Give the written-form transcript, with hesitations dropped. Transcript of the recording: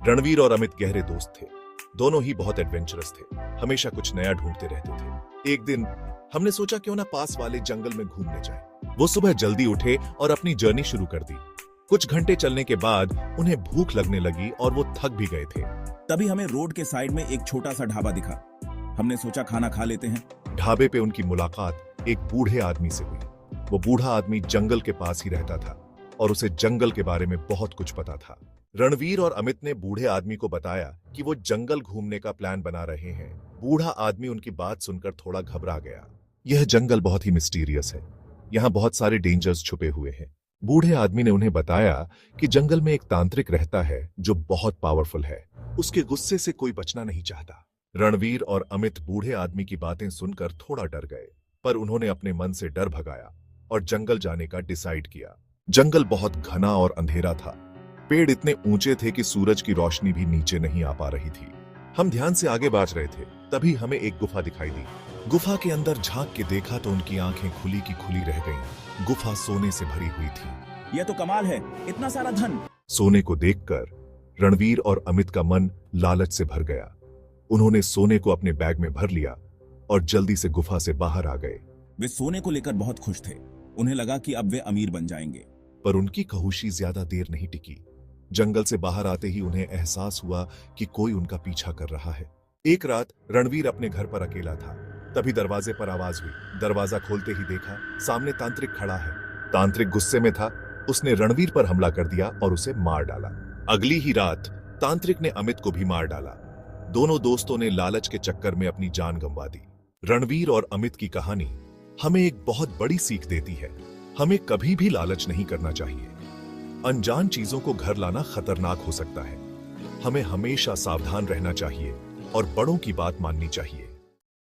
रणवीर और अमित गहरे दोस्त थे। दोनों ही बहुत एडवेंचरस थे, हमेशा कुछ नया ढूंढते रहते थे। एक दिन हमने सोचा क्यों ना पास वाले जंगल में घूमने जाएं। वो सुबह जल्दी उठे और अपनी जर्नी शुरू कर दी। कुछ घंटे चलने के बाद उन्हें भूख लगने लगी और वो थक भी गए थे। तभी हमें रोड के साइड में एक छोटा सा ढाबा दिखा। हमने सोचा खाना खा लेते हैं। ढाबे पे उनकी मुलाकात एक बूढ़े आदमी से हुई। वो बूढ़ा आदमी जंगल के पास ही रहता था और उसे जंगल के बारे में बहुत कुछ पता था। रणवीर और अमित ने बूढ़े आदमी को बताया कि वो जंगल घूमने का प्लान बना रहे हैं। बूढ़ा आदमी उनकी बात सुनकर थोड़ा घबरा गया। यह जंगल बहुत ही मिस्टीरियस है, यहाँ बहुत सारे डेंजर्स छुपे हुए हैं। बूढ़े आदमी ने उन्हें बताया कि जंगल में एक तांत्रिक रहता है जो बहुत पावरफुल है। उसके गुस्से से कोई बचना नहीं चाहता। रणवीर और अमित बूढ़े आदमी की बातें सुनकर थोड़ा डर गए, पर उन्होंने अपने मन से डर भगाया और जंगल जाने का डिसाइड किया। जंगल बहुत घना और अंधेरा था। पेड़ इतने ऊंचे थे कि सूरज की रोशनी भी नीचे नहीं आ पा रही थी। हम ध्यान से आगे बढ़ रहे थे, तभी हमें एक गुफा दिखाई दी। गुफा के अंदर झांक के देखा तो उनकी आंखें खुली की खुली रह गईं। गुफा सोने से भरी हुई थी। यह तो कमाल है, इतना सारा धन। सोने को देखकर रणवीर और अमित का मन लालच से भर गया। उन्होंने सोने को अपने बैग में भर लिया और जल्दी से गुफा से बाहर आ गए। वे सोने को लेकर बहुत खुश थे। उन्हें लगा कि अब वे अमीर बन जाएंगे। पर उनकी खुशी ज्यादा देर नहीं टिकी। जंगल से बाहर आते ही उन्हें एहसास हुआ कि कोई उनका पीछा कर रहा है। एक रात रणवीर अपने घर पर अकेला था। तभी दरवाजे पर आवाज हुई। दरवाजा खोलते ही देखा सामने तांत्रिक खड़ा है। तांत्रिक गुस्से में था। उसने रणवीर पर हमला कर दिया और उसे मार डाला। अगली ही रात तांत्रिक ने अमित को भी मार डाला। दोनों दोस्तों ने लालच के चक्कर में अपनी जान गंवा दी। रणवीर और अमित की कहानी हमें एक बहुत बड़ी सीख देती है। हमें कभी भी लालच नहीं करना चाहिए। अनजान चीजों को घर लाना खतरनाक हो सकता है। हमें हमेशा सावधान रहना चाहिए और बड़ों की बात माननी चाहिए।